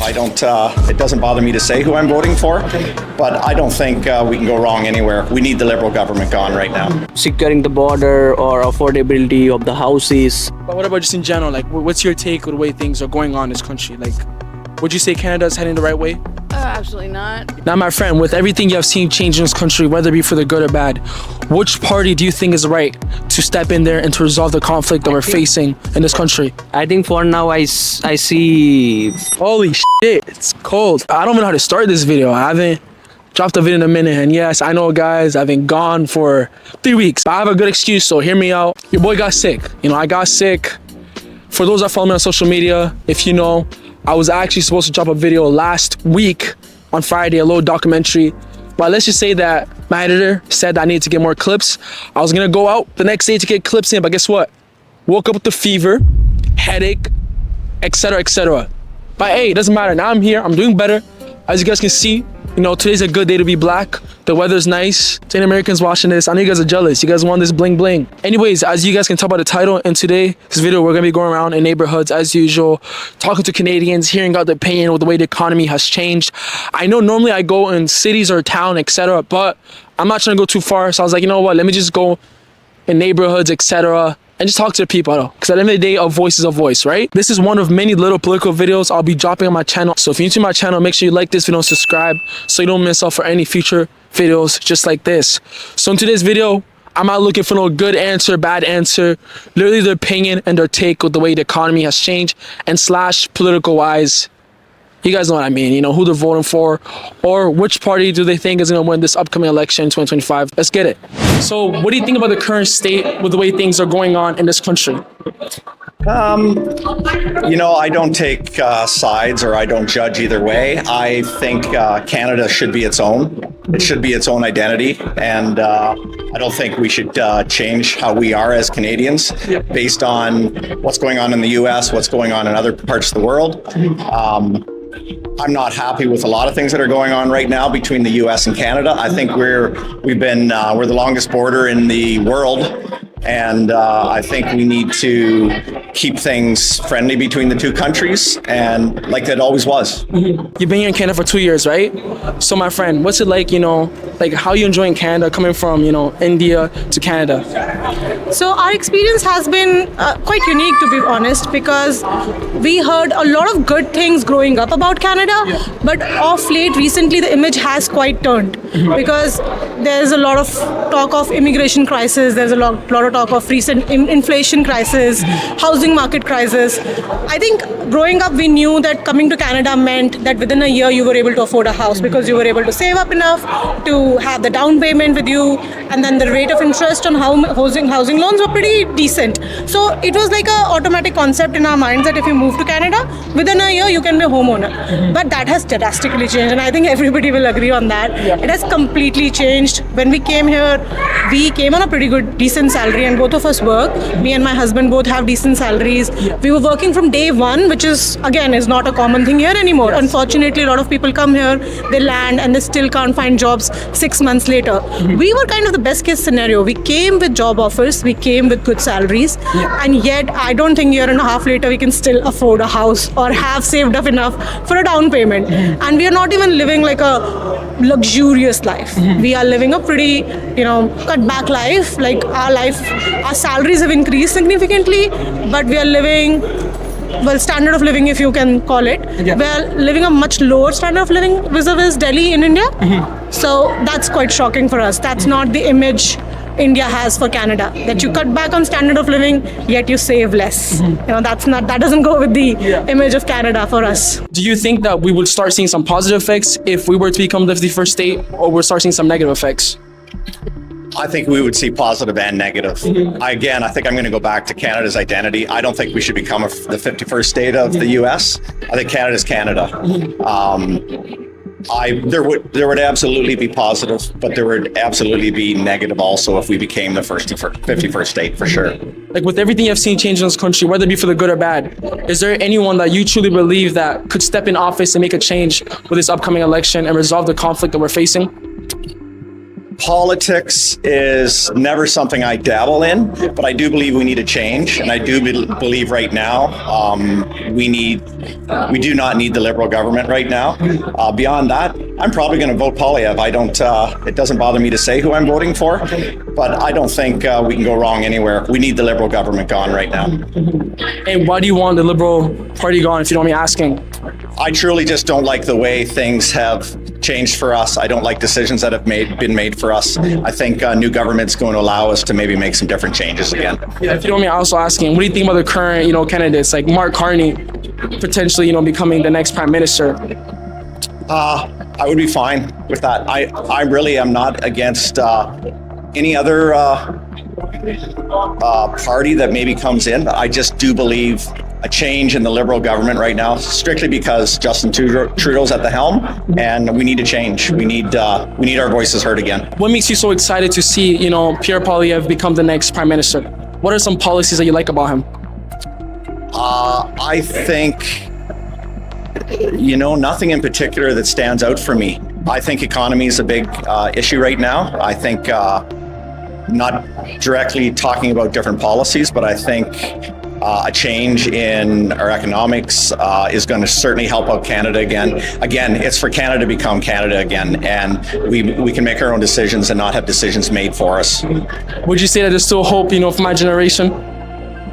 I don't. It doesn't bother me to say who I'm voting for, but I don't think we can go wrong anywhere. We need the Liberal government gone right now. Securing the border or affordability of the houses. But what about just in general? Like, what's your take on the way things are going on in this country? Like, would you say Canada's heading the right way? Absolutely not. Now, my friend, with everything you have seen change in this country, whether it be for the good or bad, which party do you think is right to step in there and to resolve the conflict that we're facing in this country? I think for now I see. Holy shit, it's cold. I don't even know how to start this video. I haven't dropped a video in a minute, and yes, I know, guys, I've been gone for 3 weeks, but I have a good excuse, so hear me out. Your boy got sick. I got sick. For those that follow me on social media, if you know, I was actually supposed to drop a video last week on Friday, a little documentary. But let's just say that my editor said I needed to get more clips. I was gonna go out the next day to get clips in, but guess what? Woke up with the fever, headache, etc., etc. But hey, it doesn't matter. Now I'm here, I'm doing better. As you guys can see, today's a good day to be black. The weather's nice. 10 Americans watching this. I know you guys are jealous. You guys want this bling bling. Anyways, as you guys can tell by the title, in today's video, we're gonna be going around in neighborhoods as usual, talking to Canadians, hearing out their opinion with the way the economy has changed. I know normally I go in cities or town, etc., but I'm not trying to go too far. So I was like, you know what? Let me just go in neighborhoods, etc., and just talk to the people, though. Because at the end of the day, a voice is a voice, right? This is one of many little political videos I'll be dropping on my channel. So if you're new to my channel, make sure you like this video and subscribe so you don't miss out for any future videos just like this. So in today's video, I'm not looking for no good answer, bad answer. Literally their opinion and their take with the way the economy has changed and / political wise. You guys know what I mean, who they're voting for or which party do they think is going to win this upcoming election in 2025. Let's get it. So what do you think about the current state with the way things are going on in this country? I don't take sides or I don't judge either way. I think Canada should be its own. It should be its own identity. And I don't think we should change how we are as Canadians based on what's going on in the US, what's going on in other parts of the world. I'm not happy with a lot of things that are going on right now between the US and Canada. I think we're the longest border in the world. And I think we need to keep things friendly between the two countries and like that always was. You've been here in Canada for 2 years, right? So my friend, what's it like, like how you enjoying Canada coming from, India to Canada? So our experience has been quite unique, to be honest, because we heard a lot of good things growing up about Canada, but of late, recently, the image has quite turned because there's a lot of talk of immigration crisis, there's a lot of talk of recent inflation crisis, housing market crisis. I think growing up, we knew that coming to Canada meant that within a year, you were able to afford a house because you were able to save up enough to have the down payment with you, and then the rate of interest on housing loans were pretty decent. So it was like a automatic concept in our minds that if you move to Canada, within a year, you can be a homeowner. But that has drastically changed, and I think everybody will agree on that. It has completely changed. When we came here, we came on a pretty good, decent salary, and both of us work. Me and my husband both have decent salaries. We were working from day one, which is not a common thing here anymore. Unfortunately, a lot of people come here, they land, and they still can't find jobs 6 months later. We were kind of the best case scenario. We came with job offers, we came with good salaries, and yet I don't think a year and a half later we can still afford a house or have saved up enough for a down payment. And we are not even living like a luxurious life. We are living a pretty, cut back life. Like our salaries have increased significantly, but we are living, standard of living, if you can call it. We are living a much lower standard of living vis-a-vis Delhi in India. So that's quite shocking for us. That's not the image India has for Canada, that you cut back on standard of living, yet you save less. That doesn't go with the image of Canada for us. Do you think that we would start seeing some positive effects if we were to become the 51st state, or we're starting some negative effects? I think we would see positive and negative. Again, I think I'm going to go back to Canada's identity. I don't think we should become the 51st state of the US. I think Canada's Canada. There would absolutely be positive, but there would absolutely be negative also if we became the 51st state, for sure. Like with everything you've seen change in this country, whether it be for the good or bad, is there anyone that you truly believe that could step in office and make a change with this upcoming election and resolve the conflict that we're facing? Politics is never something I dabble in, but I do believe we need a change, and I do believe right now we do not need the Liberal government right now. Beyond that, I'm probably going to vote Polyev. I don't. It doesn't bother me to say who I'm voting for, but I don't think we can go wrong anywhere. We need the Liberal government gone right now. And why do you want the Liberal Party gone, if you don't mind me asking? I truly just don't like the way things have changed for us. I don't like decisions that have been made for us. I think new government's going to allow us to maybe make some different changes again. Yeah, if you don't mind me also asking, what do you think about the current, candidates like Mark Carney potentially, becoming the next prime minister? I would be fine with that. I really am not against any other party that maybe comes in. I just do believe a change in the Liberal government right now, strictly because Justin Trudeau's at the helm, and we need a change. We need our voices heard again. What makes you so excited to see, Pierre Poilievre become the next prime minister? What are some policies that you like about him? I think, nothing in particular that stands out for me. I think economy is a big issue right now. I think not directly talking about different policies, but I think a change in our economics is going to certainly help out Canada again. Again, it's for Canada to become Canada again, and we can make our own decisions and not have decisions made for us. Would you say that there's still hope, for my generation?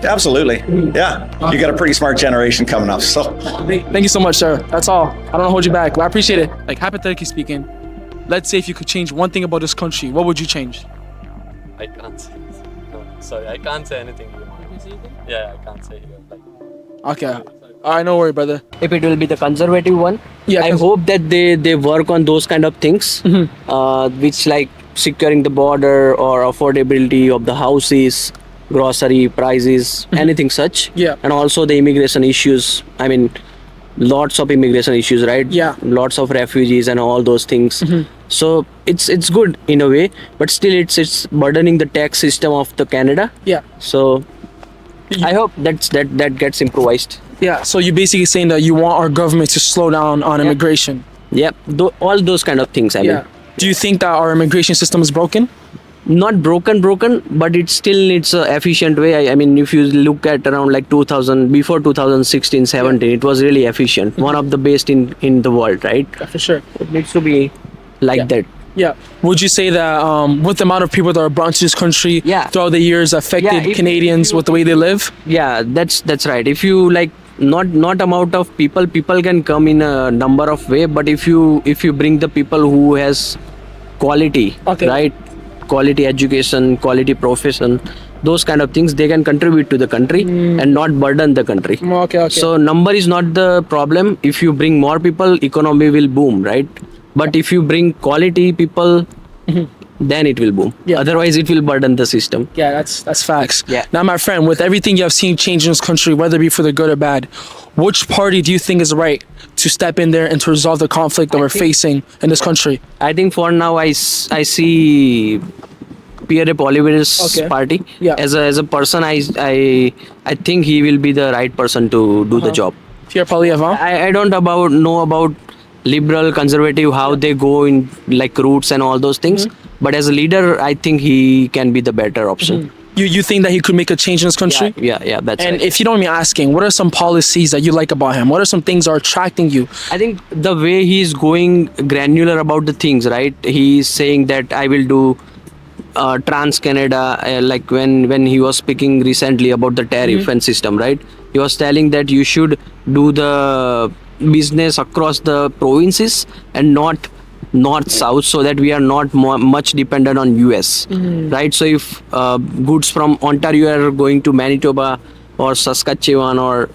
Absolutely. Yeah. You got a pretty smart generation coming up. So thank you so much, sir. That's all. I don't want to hold you back, but I appreciate it. Like, hypothetically speaking, let's say if you could change one thing about this country, what would you change? I can't say. No, sorry, I can't say anything. Yeah, I can't say here. Okay. All right, no worry, brother. If it will be the conservative one, Yeah, I hope that they work on those kind of things, which like securing the border or affordability of the houses, grocery prices, anything such. Yeah. And also the immigration issues. I mean, lots of immigration issues, right? Yeah. Lots of refugees and all those things. So it's good in a way, but still it's burdening the tax system of the Canada. Yeah. So I hope that gets improvised. Yeah. So you're basically saying that you want our government to slow down on immigration. Yep, all those kind of things. I mean, Do you think that our immigration system is broken? not broken, but it still needs a efficient way. I mean, if you look at around like 2000, before 2016, 17, it was really efficient. One of the best in the world, right? Yeah, for sure. It needs to be like that. Yeah. Would you say that with the amount of people that are brought to this country throughout the years affected if Canadians with the way they live? Yeah, that's right. If you like not amount of people can come in a number of way, but if you bring the people who has quality, right? Quality education, quality profession, those kind of things, they can contribute to the country and not burden the country. Okay. So number is not the problem. If you bring more people, economy will boom, right? But if you bring quality people, then it will boom. Yeah. Otherwise, it will burden the system. Yeah, that's facts. Yeah. Now, my friend, with everything you have seen change in this country, whether it be for the good or bad, which party do you think is right to step in there and to resolve the conflict that we're facing in this country? I think for now, I see Pierre Poilievre's party. Yeah. As a person, I think he will be the right person to do the job. Pierre Poilievre, huh? I don't know about liberal, conservative, how they go in like roots and all those things. But as a leader, I think he can be the better option. You think that he could make a change in this country? Yeah, that's And right. if you don't mind me asking, what are some policies that you like about him? What are some things that are attracting you? I think the way he's going granular about the things, right? He's saying that I will do Trans Canada, like when he was speaking recently about the tariff and system, right? He was telling that you should do the business across the provinces and not north south, so that we are not much dependent on US, right? So if goods from Ontario are going to Manitoba or Saskatchewan or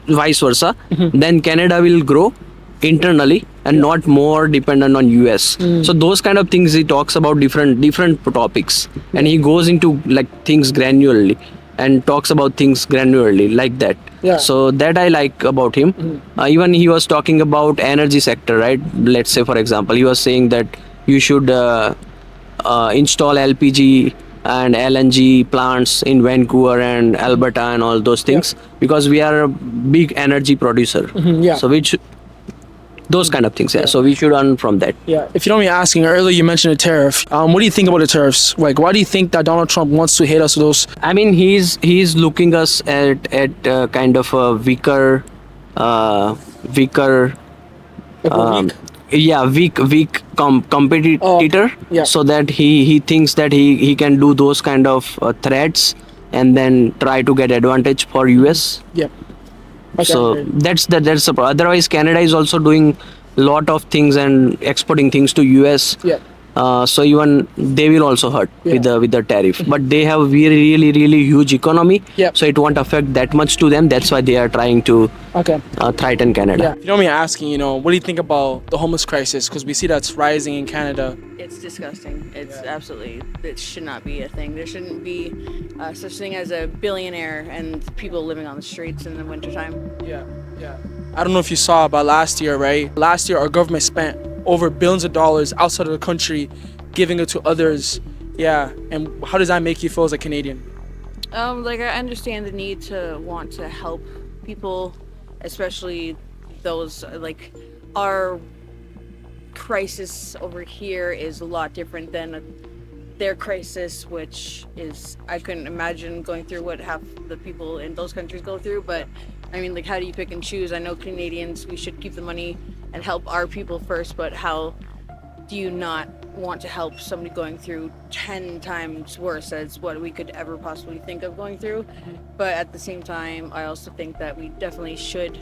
vice versa, then Canada will grow internally and not more dependent on US. So those kind of things he talks about, different topics, and he goes into like things granularly and talks about things granularly like that. So that I like about him. Even he was talking about energy sector, right? Let's say for example, he was saying that you should install LPG and LNG plants in Vancouver and Alberta and all those things, because we are a big energy producer. So those kind of things. Yeah. So we should earn from that. Yeah. If you don't mind me asking, earlier you mentioned a tariff. What do you think about the tariffs? Like, why do you think that Donald Trump wants to hit us with those? I mean, he's looking us at kind of a weaker. Weak competitor. Yeah. So that he thinks that he can do those kind of threats and then try to get advantage for US. Yep. Okay. So that's the otherwise Canada is also doing lot of things and exporting things to US. Yeah. So even they will also hurt with the tariff, but they have really huge economy. Yep. So it won't affect that much to them. That's why they are trying to threaten Canada. Yeah. If you don't mind me asking, what do you think about the homeless crisis? Because we see that's rising in Canada. It's disgusting. It's absolutely, it should not be a thing. There shouldn't be such thing as a billionaire and people living on the streets in the wintertime. Yeah. I don't know if you saw, but last year, right? Last year, our government spent over billions of dollars outside of the country, giving it to others. Yeah. And how does that make you feel as a Canadian? Like, I understand the need to want to help people, especially those, like, our crisis over here is a lot different than their crisis, which is, I couldn't imagine going through what half the people in those countries go through. But I mean, like, how do you pick and choose? I know Canadians, we should keep the money and help our people first, but how do you not want to help somebody going through 10 times worse as what we could ever possibly think of going through? But at the same time, I also think that we definitely should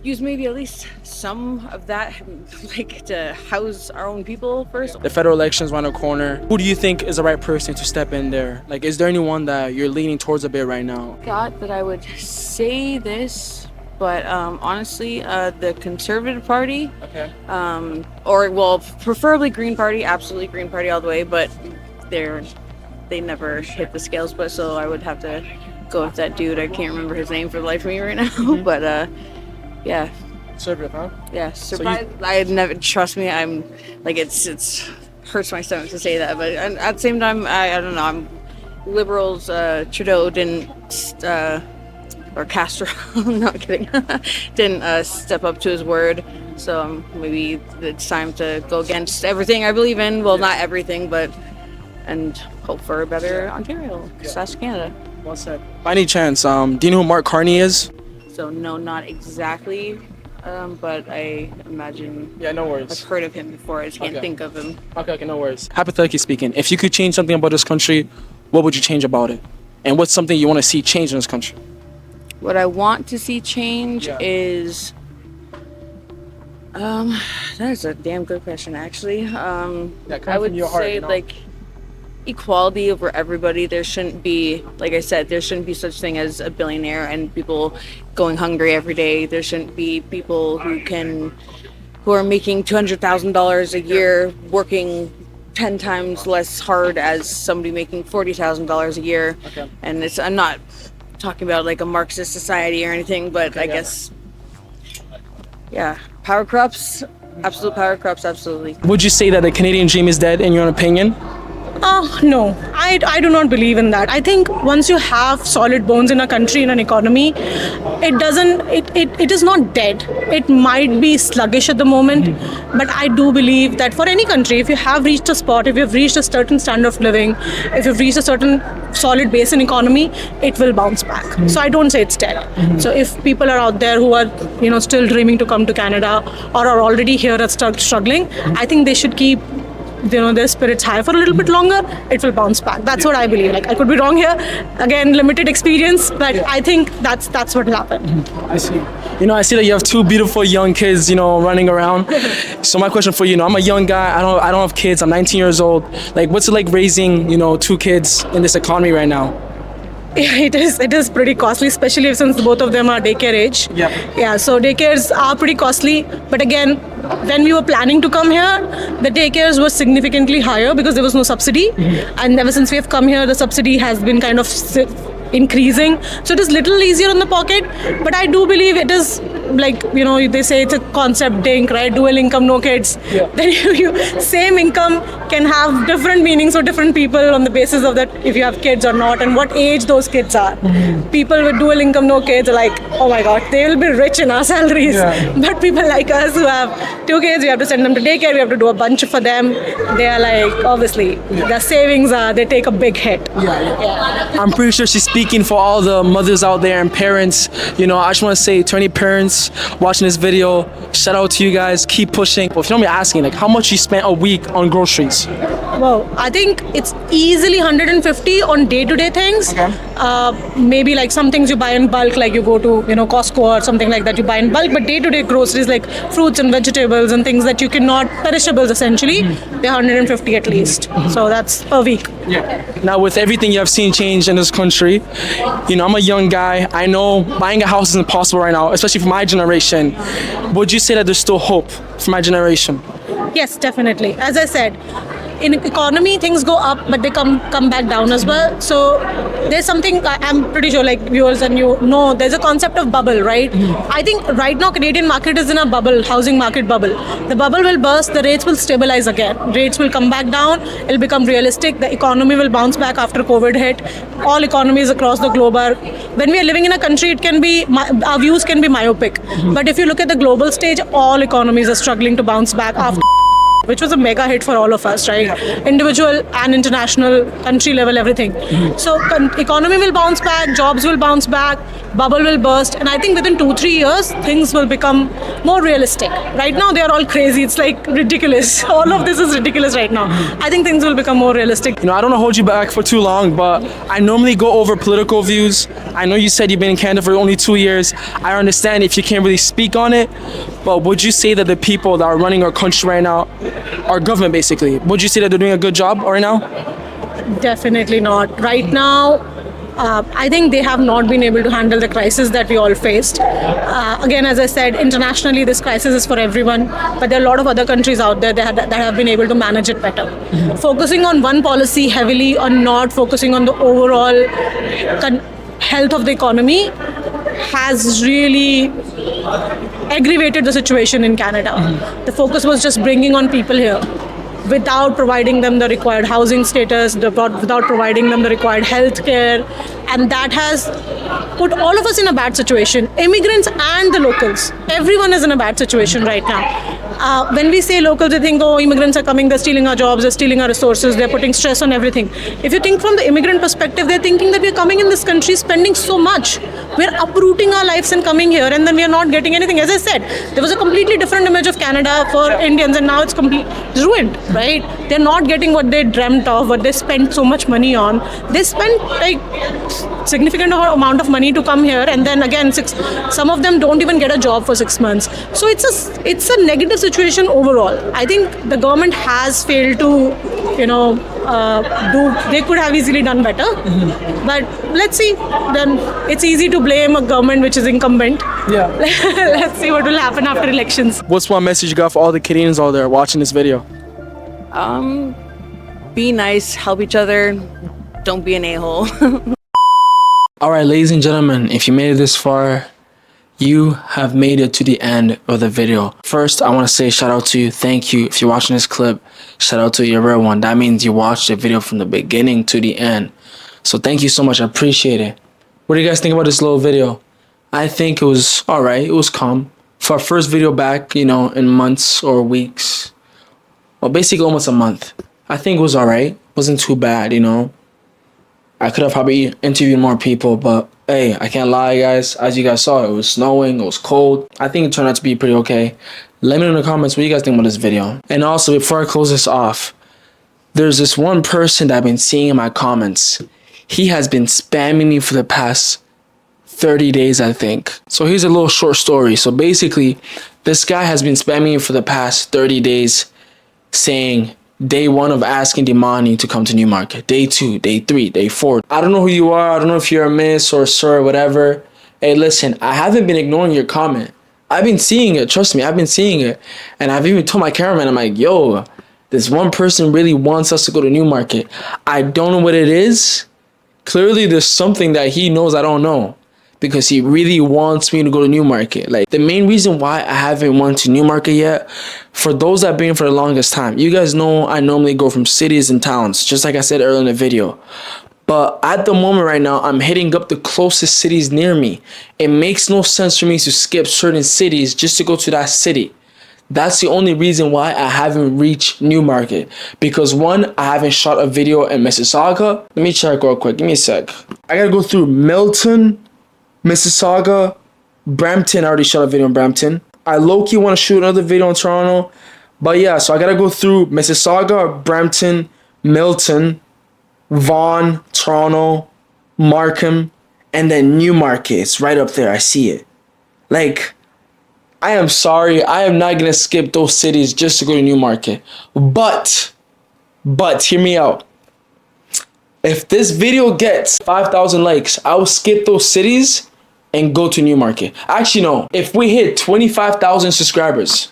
use maybe at least some of that, like, to house our own people first. The federal elections around the corner. Who do you think is the right person to step in there? Like, is there anyone that you're leaning towards a bit right now? Thought that I would say this, but honestly, the Conservative Party, or well, preferably Green Party, absolutely Green Party all the way, but they never hit the scales. But so I would have to go with that dude. I can't remember his name for the life of me right now, but yeah. Conservative, huh? Yeah, surprised. I never, trust me, I'm like, it's hurts my stomach to say that, but at the same time, I don't know, I'm liberals. Trudeau didn't or Castro, not kidding, didn't step up to his word, so maybe it's time to go against everything I believe in. Well, not everything, but and hope for a better Ontario / Canada. Well said. By any chance, do you know who Mark Carney is? So no, not exactly, but I imagine. Yeah, no worries. I've heard of him before. I just can't think of him. Okay, no worries. Hypothetically speaking, if you could change something about this country, what would you change about it? And what's something you want to see change in this country? What I want to see change is, that is a damn good question, actually. I would say, like, equality over everybody. There shouldn't be, like I said, there shouldn't be such thing as a billionaire and people going hungry every day. There shouldn't be people who are making $200,000 a year working 10 times less hard as somebody making $40,000 a year. And I'm not talking about like a Marxist society or anything, but I guess, power corrupts, absolute power corrupts, absolutely. Would you say that the Canadian dream is dead in your opinion? No, I do not believe in that. I think once you have solid bones in a country, in an economy, it is not dead. It might be sluggish at the moment, but I do believe that for any country, if you have reached a spot, if you've reached a certain standard of living, if you've reached a certain solid base in economy, it will bounce back. So I don't say it's dead. So if people are out there who are, still dreaming to come to Canada or are already here and struggling, I think they should keep their spirits high for a little bit longer. It will bounce back. That's what I believe. Like, I could be wrong here. Again, limited experience, but I think that's what will happen. I see. I see that you have two beautiful young kids, running around. So my question for you, I'm a young guy. I don't have kids. I'm 19 years old. Like, what's it like raising, two kids in this economy right now? It is pretty costly, especially since both of them are daycare age. Yeah, so daycares are pretty costly. But again, when we were planning to come here, the daycares were significantly higher because there was no subsidy. And ever since we have come here, the subsidy has been kind of increasing. So it is little easier in the pocket. But I do believe it is like, they say it's a concept dink, right? Dual income, no kids. Then same income can have different meanings for different people on the basis of that if you have kids or not and what age those kids are. People with dual income, no kids are like, oh my god, they will be rich in our salaries. But people like us who have 2 kids, we have to send them to daycare, we have to do a bunch for them. They are like, obviously, their savings they take a big hit. I'm pretty sure she's speaking for all the mothers out there and parents. I just want to say to any parents watching this video, shout out to you guys, keep pushing. But if you don't be asking, like, how much you spent a week on groceries? Well, I think it's easily 150 on day-to-day things. Maybe like some things you buy in bulk, like you go to Costco or something like that, you buy in bulk. But day-to-day groceries like fruits and vegetables and things that you cannot, perishables essentially, they're 150 at least. So that's per week. Now, with everything you have seen change in this country, I'm a young guy. I know buying a house is impossible right now, especially for my generation. Would you say that there's still hope for my generation? Yes, definitely. As I said, in economy things go up but they come back down as well. So there's something I'm pretty sure like viewers and there's a concept of bubble, right? I think right now Canadian market is in a bubble, housing market bubble. The bubble will burst, the rates will stabilize again, rates will come back down, it'll become realistic, the economy will bounce back after COVID hit. All economies across the globe are, when we are living in a country, it can be, our views can be myopic, but if you look at the global stage, all economies are struggling to bounce back after, which was a mega hit for all of us, right? Individual and international, country level, everything. So economy will bounce back, jobs will bounce back, bubble will burst, and I think within 2-3 years, things will become more realistic. Right now, they are all crazy. It's like ridiculous. All of this is ridiculous right now. I think things will become more realistic. I don't want to hold you back for too long, but I normally go over political views. I know you said you've been in Canada for only 2 years. I understand if you can't really speak on it, but would you say that the people that are running our country right now, our government basically, would you say that they're doing a good job right now? Definitely not. Right now, I think they have not been able to handle the crisis that we all faced. Again, as I said, internationally this crisis is for everyone, but there are a lot of other countries out there that have been able to manage it better. Focusing on one policy heavily or not focusing on the overall health of the economy has really aggravated the situation in Canada. The focus was just bringing on people here without providing them the required housing status, without providing them the required health care, and that has put all of us in a bad situation. Immigrants and the locals, everyone is in a bad situation right now. When we say locals, they think, oh, immigrants are coming, they're stealing our jobs, they're stealing our resources, they're putting stress on everything. If you think from the immigrant perspective, they're thinking that we're coming in this country spending so much. We're uprooting our lives and coming here, and then we are not getting anything. As I said, there was a completely different image of Canada for Indians, and now it's ruined, right? They're not getting what they dreamt of, what they spent so much money on. They spent like significant amount of money to come here, and then again, some of them don't even get a job for 6 months. So it's a negative situation overall. I think the government has failed to, they could have easily done better. But let's see. Then it's easy to blame a government which is incumbent. Yeah. Let's see what will happen after elections. What's one message you got for all the Canadians out there watching this video? Be nice, help each other, don't be an a-hole. All right, ladies and gentlemen, if you made it this far, you have made it to the end of the video. First, I want to say shout out to you. Thank you. If you're watching this clip, shout out to you, real one. That means you watched the video from the beginning to the end. So thank you so much. I appreciate it. What do you guys think about this little video? I think it was all right. It was calm. For our first video back, in months or weeks, well, basically almost a month. I think it was all right. Wasn't too bad, I could have probably interviewed more people, but hey, I can't lie, guys. As you guys saw, it was snowing, it was cold. I think it turned out to be pretty okay. Let me know in the comments what you guys think about this video. And also, before I close this off, there's this one person that I've been seeing in my comments. He has been spamming me for the past 30 days, I think. So here's a little short story. So basically, this guy has been spamming me for the past 30 days saying, day 1 of asking Dimani to come to Newmarket. Day 2, day 3, day 4. I don't know who you are. I don't know if you're a miss or a sir or whatever. Hey, listen, I haven't been ignoring your comment. I've been seeing it. Trust me, I've been seeing it. And I've even told my cameraman, I'm like, yo, this one person really wants us to go to Newmarket. I don't know what it is. Clearly, there's something that he knows I don't know. because he really wants me to go to Newmarket. Like, the main reason why I haven't went to Newmarket yet, for those that have been for the longest time, you guys know I normally go from cities and towns, just like I said earlier in the video. But at the moment right now, I'm hitting up the closest cities near me. It makes no sense for me to skip certain cities just to go to that city. That's the only reason why I haven't reached Newmarket. Because one, I haven't shot a video in Mississauga. Let me check real quick. Give me a sec. I gotta go through Milton, Mississauga, Brampton. I already shot a video in Brampton. I low-key want to shoot another video in Toronto. But yeah, so I gotta go through Mississauga, Brampton, Milton, Vaughan, Toronto, Markham, and then Newmarket. It's right up there. I see it. Like, I am sorry. I am not going to skip those cities just to go to Newmarket. But, hear me out. If this video gets 5,000 likes, I will skip those cities and go to Newmarket. Actually, no. If we hit 25,000 subscribers,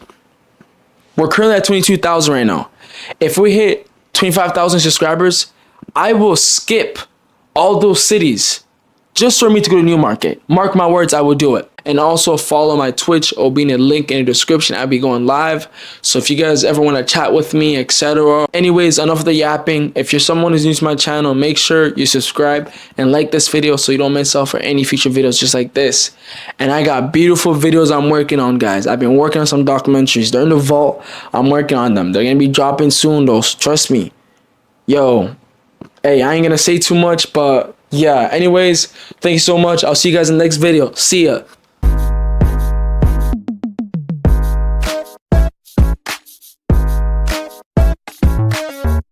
we're currently at 22,000 right now. If we hit 25,000 subscribers, I will skip all those cities just for me to go to Newmarket. Mark my words, I will do it. And also follow my Twitch. It'll be in the link in the description. I'll be going live. So if you guys ever want to chat with me, etc. Anyways, enough of the yapping. If you're someone who's new to my channel, make sure you subscribe and like this video so you don't miss out for any future videos just like this. And I got beautiful videos I'm working on, guys. I've been working on some documentaries. They're in the vault. I'm working on them. They're going to be dropping soon, though. Trust me. Yo. Hey, I ain't going to say too much, but yeah. Anyways, thank you so much. I'll see you guys in the next video. See ya.